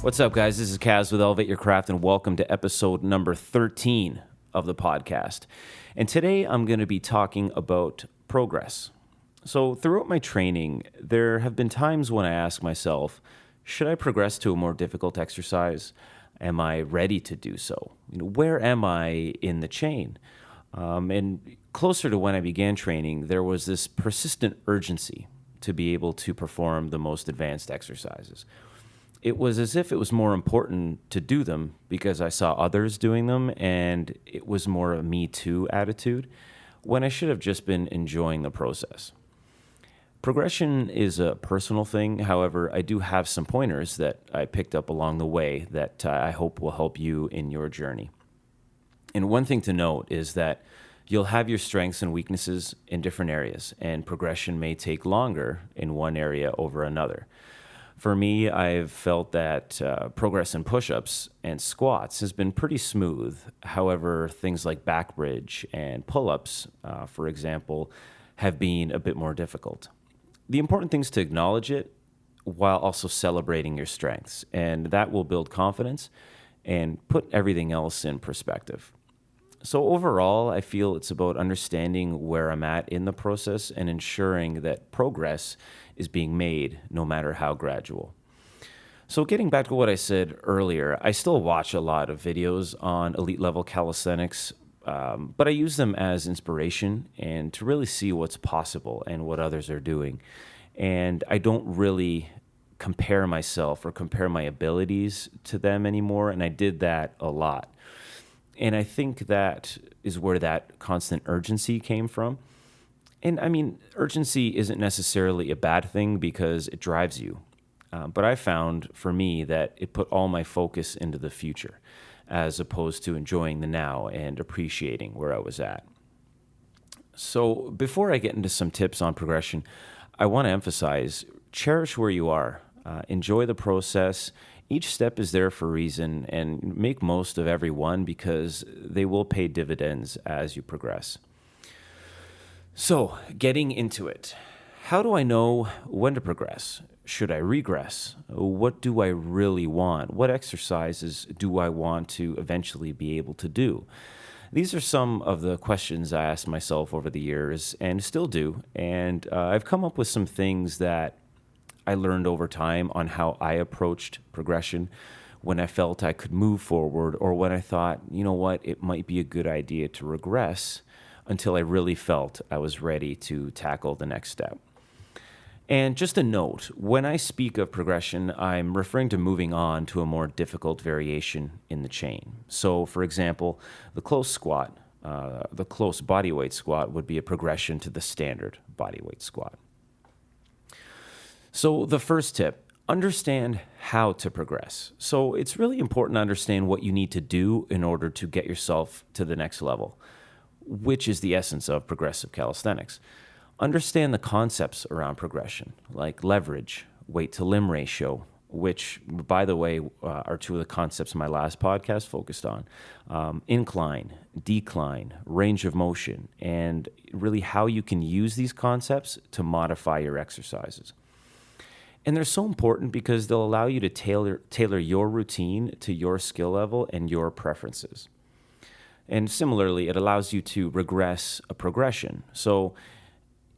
What's up, guys? This is Kaz with Elevate Your Craft, and welcome to episode number 13 of the podcast. And today I'm going to be talking about progress. So throughout my training, there have been times when I ask myself, should I progress to a more difficult exercise? Am I ready to do so? Where am I in the chain? And closer to when I began training, there was this persistent urgency to be able to perform the most advanced exercises. It was as if it was more important to do them because I saw others doing them, and it was more a me too attitude when I should have just been enjoying the process. Progression is a personal thing. However, I do have some pointers that I picked up along the way that I hope will help you in your journey. And one thing to note is that you'll have your strengths and weaknesses in different areas, and progression may take longer in one area over another. For me, I've felt that progress in push-ups and squats has been pretty smooth. However, things like back bridge and pull-ups, for example, have been a bit more difficult. The important thing is to acknowledge it while also celebrating your strengths, and that will build confidence and put everything else in perspective. So overall, I feel it's about understanding where I'm at in the process and ensuring that progress is being made no matter how gradual. So getting back to what I said earlier, I still watch a lot of videos on elite level calisthenics, but I use them as inspiration and to really see what's possible and what others are doing. And I don't really compare myself or compare my abilities to them anymore, and I did that a lot. And I think that is where that constant urgency came from. And I mean, urgency isn't necessarily a bad thing because it drives you. But I found for me that it put all my focus into the future as opposed to enjoying the now and appreciating where I was at. So before I get into some tips on progression, I want to emphasize, cherish where you are. Enjoy the process. Each step is there for a reason, and make most of every one because they will pay dividends as you progress. So, getting into it. How do I know when to progress? Should I regress? What do I really want? What exercises do I want to eventually be able to do? These are some of the questions I asked myself over the years and still do, and I've come up with some things that I learned over time on how I approached progression when I felt I could move forward or when I thought, you know what, it might be a good idea to regress until I really felt I was ready to tackle the next step. And just a note, when I speak of progression, I'm referring to moving on to a more difficult variation in the chain. So, for example, the close squat, the close bodyweight squat would be a progression to the standard bodyweight squat. So the first tip, understand how to progress. So it's really important to understand what you need to do in order to get yourself to the next level, which is the essence of progressive calisthenics. Understand the concepts around progression, like leverage, weight to limb ratio, which, by the way, are two of the concepts my last podcast focused on, incline, decline, range of motion, and really how you can use these concepts to modify your exercises. And they're so important because they'll allow you to tailor your routine to your skill level and your preferences. And similarly, it allows you to regress a progression. So,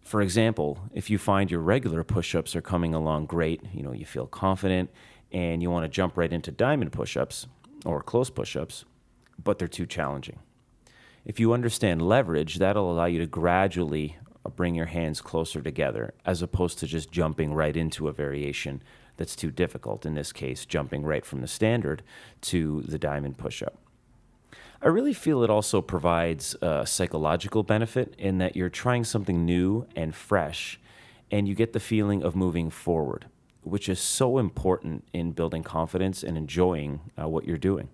for example, if you find your regular push-ups are coming along great, you feel confident, and you want to jump right into diamond push-ups or close push-ups, but they're too challenging. If you understand leverage, that'll allow you to gradually bring your hands closer together as opposed to just jumping right into a variation that's too difficult, in this case, jumping right from the standard to the diamond push-up. I really feel it also provides a psychological benefit in that you're trying something new and fresh, and you get the feeling of moving forward, which is so important in building confidence and enjoying what you're doing.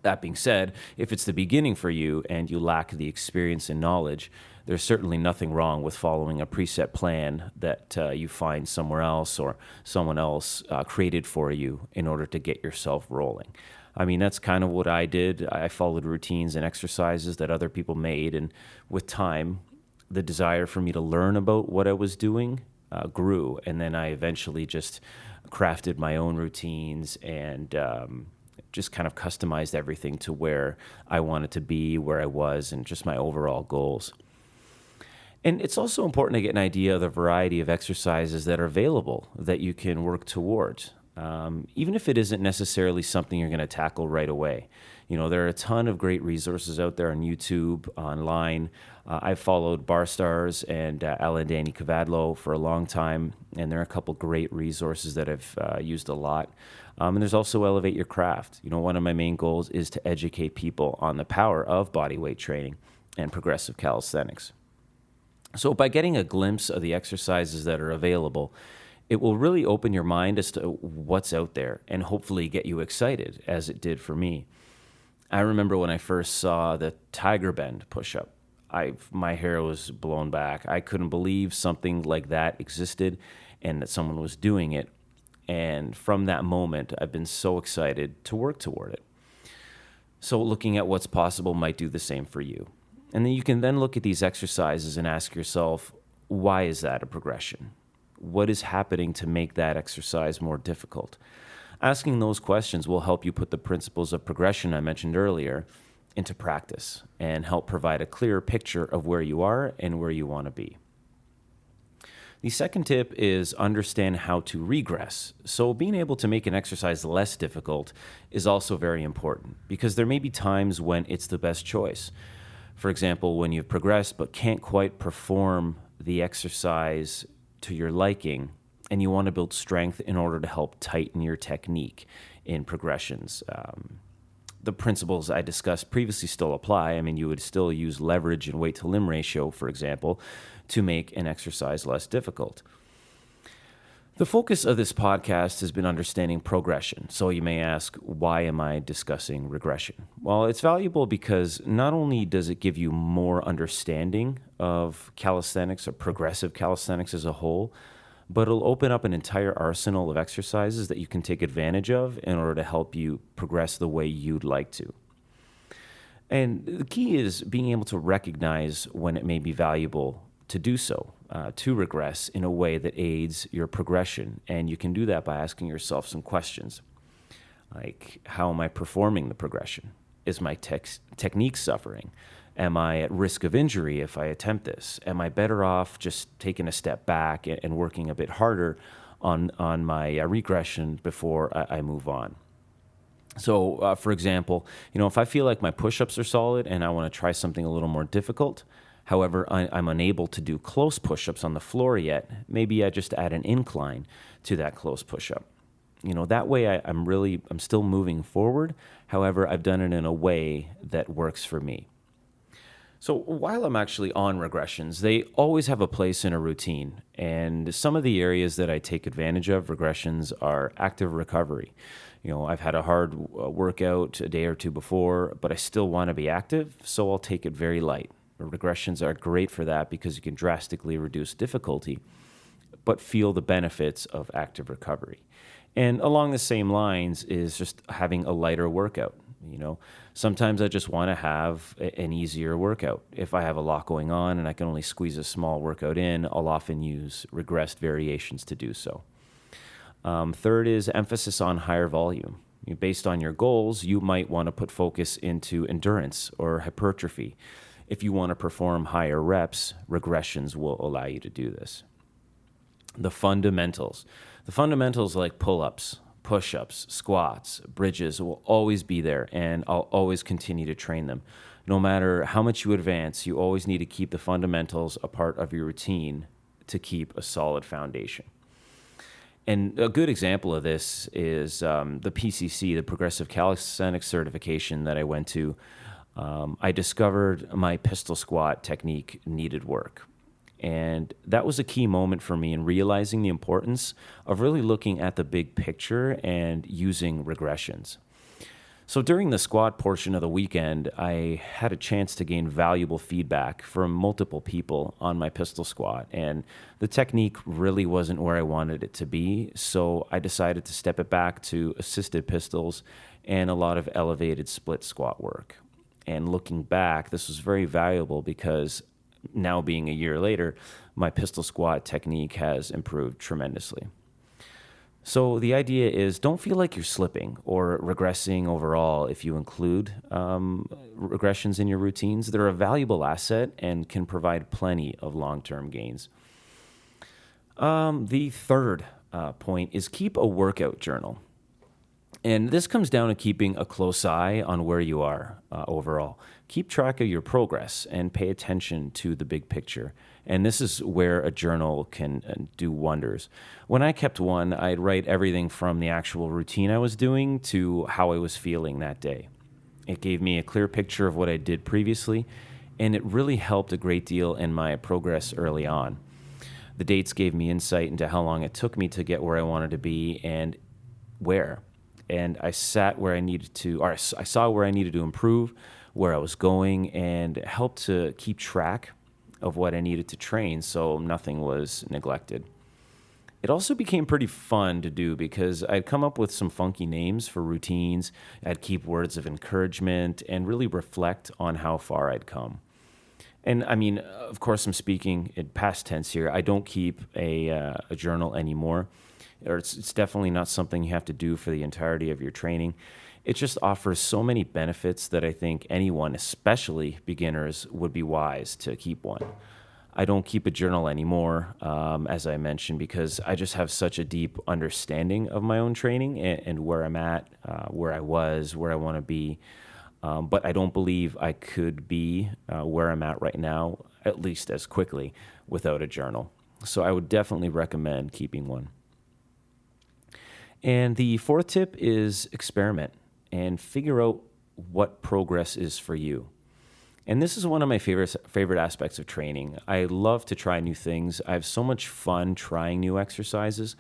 That being said, if it's the beginning for you and you lack the experience and knowledge, there's certainly nothing wrong with following a preset plan that you find somewhere else or someone else created for you in order to get yourself rolling. I mean, that's kind of what I did. I followed routines and exercises that other people made, and with time, the desire for me to learn about what I was doing grew. And then I eventually just crafted my own routines and just kind of customized everything to where I wanted to be, where I was, and just my overall goals. And it's also important to get an idea of the variety of exercises that are available that you can work towards, even if it isn't necessarily something you're going to tackle right away. There are a ton of great resources out there on YouTube, online. I've followed Bar Stars and Alan Danny Cavadlo for a long time, and there are a couple great resources that I've used a lot. And there's also Elevate Your Craft. One of my main goals is to educate people on the power of bodyweight training and progressive calisthenics. So by getting a glimpse of the exercises that are available, it will really open your mind as to what's out there and hopefully get you excited, as it did for me. I remember when I first saw the Tiger Bend push-up, my hair was blown back. I couldn't believe something like that existed and that someone was doing it. And from that moment, I've been so excited to work toward it. So looking at what's possible might do the same for you. And then you can then look at these exercises and ask yourself, why is that a progression? What is happening to make that exercise more difficult? Asking those questions will help you put the principles of progression I mentioned earlier into practice and help provide a clearer picture of where you are and where you want to be. The second tip is understand how to regress. So being able to make an exercise less difficult is also very important because there may be times when it's the best choice. For example, when you've progressed but can't quite perform the exercise to your liking and you want to build strength in order to help tighten your technique in progressions. The principles I discussed previously still apply. You would still use leverage and weight to limb ratio, for example, to make an exercise less difficult. The focus of this podcast has been understanding progression. So you may ask, why am I discussing regression? Well, it's valuable because not only does it give you more understanding of calisthenics or progressive calisthenics as a whole, but it'll open up an entire arsenal of exercises that you can take advantage of in order to help you progress the way you'd like to. And the key is being able to recognize when it may be valuable to do so, to regress in a way that aids your progression. And you can do that by asking yourself some questions, like, how am I performing the progression? Is my technique suffering? Am I at risk of injury if I attempt this? Am I better off just taking a step back and working a bit harder on my regression before I move on? So, for example, if I feel like my push-ups are solid and I want to try something a little more difficult, however, I'm unable to do close push-ups on the floor yet, maybe I just add an incline to that close push-up. That way I'm still moving forward. However, I've done it in a way that works for me. So while I'm actually on regressions, they always have a place in a routine. And some of the areas that I take advantage of regressions are active recovery. I've had a hard workout a day or two before, but I still want to be active, so I'll take it very light. Regressions are great for that because you can drastically reduce difficulty, but feel the benefits of active recovery. And along the same lines is just having a lighter workout. Sometimes I just want to have an easier workout. If I have a lot going on and I can only squeeze a small workout in, I'll often use regressed variations to do so. Third is emphasis on higher volume. Based on your goals, you might want to put focus into endurance or hypertrophy. If you want to perform higher reps, regressions will allow you to do this. The fundamentals like pull-ups, push-ups, squats, bridges will always be there, and I'll always continue to train them. No matter how much you advance, you always need to keep the fundamentals a part of your routine to keep a solid foundation. And a good example of this is the PCC, the Progressive Calisthenics certification that I went to. I discovered my pistol squat technique needed work. And that was a key moment for me in realizing the importance of really looking at the big picture and using regressions. So during the squat portion of the weekend, I had a chance to gain valuable feedback from multiple people on my pistol squat, and the technique really wasn't where I wanted it to be, so I decided to step it back to assisted pistols and a lot of elevated split squat work. And looking back, this was very valuable because now being a year later, my pistol squat technique has improved tremendously. So the idea is don't feel like you're slipping or regressing overall if you include regressions in your routines. They're a valuable asset and can provide plenty of long-term gains. The third point is keep a workout journal. And this comes down to keeping a close eye on where you are overall. Keep track of your progress and pay attention to the big picture. And this is where a journal can do wonders. When I kept one, I'd write everything from the actual routine I was doing to how I was feeling that day. It gave me a clear picture of what I did previously, and it really helped a great deal in my progress early on. The dates gave me insight into how long it took me to get where I wanted to be and where. And I sat where I needed to, or I saw where I needed to improve, where I was going, and helped to keep track of what I needed to train so nothing was neglected. It also became pretty fun to do because I'd come up with some funky names for routines. I'd keep words of encouragement and really reflect on how far I'd come. And I mean, of course, I'm speaking in past tense here. I don't keep a journal anymore. Or it's definitely not something you have to do for the entirety of your training. It just offers so many benefits that I think anyone, especially beginners, would be wise to keep one. I don't keep a journal anymore, as I mentioned, because I just have such a deep understanding of my own training and where I'm at, where I was, where I want to be. But I don't believe I could be where I'm at right now, at least as quickly, without a journal. So I would definitely recommend keeping one. And the fourth tip is experiment and figure out what progress is for you. And this is one of my favorite aspects of training. I love to try new things. I have so much fun trying new exercises,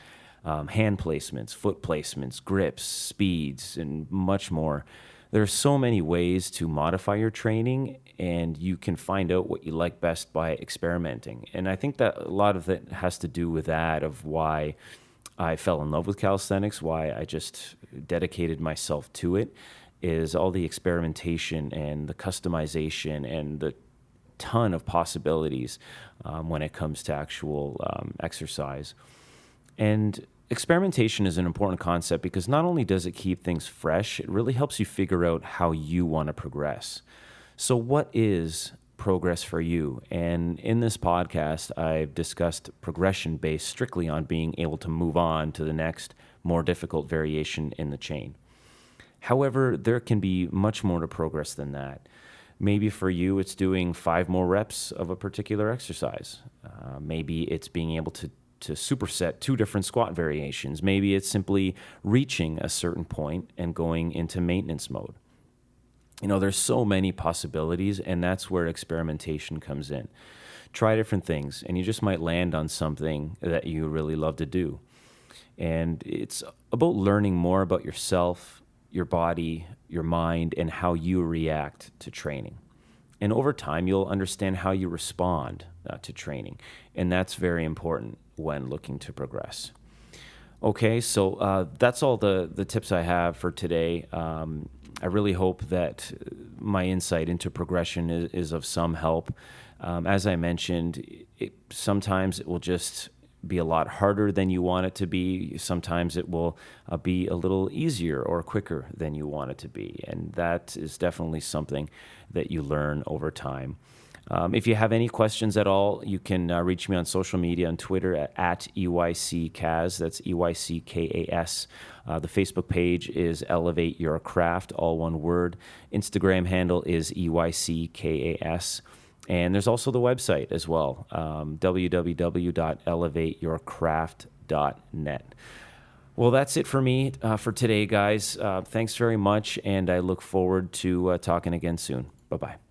hand placements, foot placements, grips, speeds, and much more. There are so many ways to modify your training, and you can find out what you like best by experimenting. And I think that a lot of it has to do with that, of why I fell in love with calisthenics, why I just dedicated myself to it, is all the experimentation and the customization and the ton of possibilities when it comes to actual exercise. And experimentation is an important concept because not only does it keep things fresh, it really helps you figure out how you want to progress. So what is progress for you? And in this podcast, I've discussed progression based strictly on being able to move on to the next more difficult variation in the chain. However, there can be much more to progress than that. Maybe for you, it's doing 5 more reps of a particular exercise. Maybe it's being able to superset 2 different squat variations. Maybe it's simply reaching a certain point and going into maintenance mode. You know, there's so many possibilities, and that's where experimentation comes in. Try different things, and you just might land on something that you really love to do. And it's about learning more about yourself, your body, your mind, and how you react to training. And over time, you'll understand how you respond to training, and that's very important when looking to progress. Okay, so that's all the tips I have for today. I really hope that my insight into progression is of some help. As I mentioned, sometimes it will just be a lot harder than you want it to be. Sometimes it will be a little easier or quicker than you want it to be. And that is definitely something that you learn over time. If you have any questions at all, you can reach me on social media, on Twitter at EYC Kaz. That's EYC KAS. The Facebook page is Elevate Your Craft, all one word. Instagram handle is EYC KAS. And there's also the website as well, www.elevateyourcraft.net. Well, that's it for me for today, guys. Thanks very much, and I look forward to talking again soon. Bye-bye.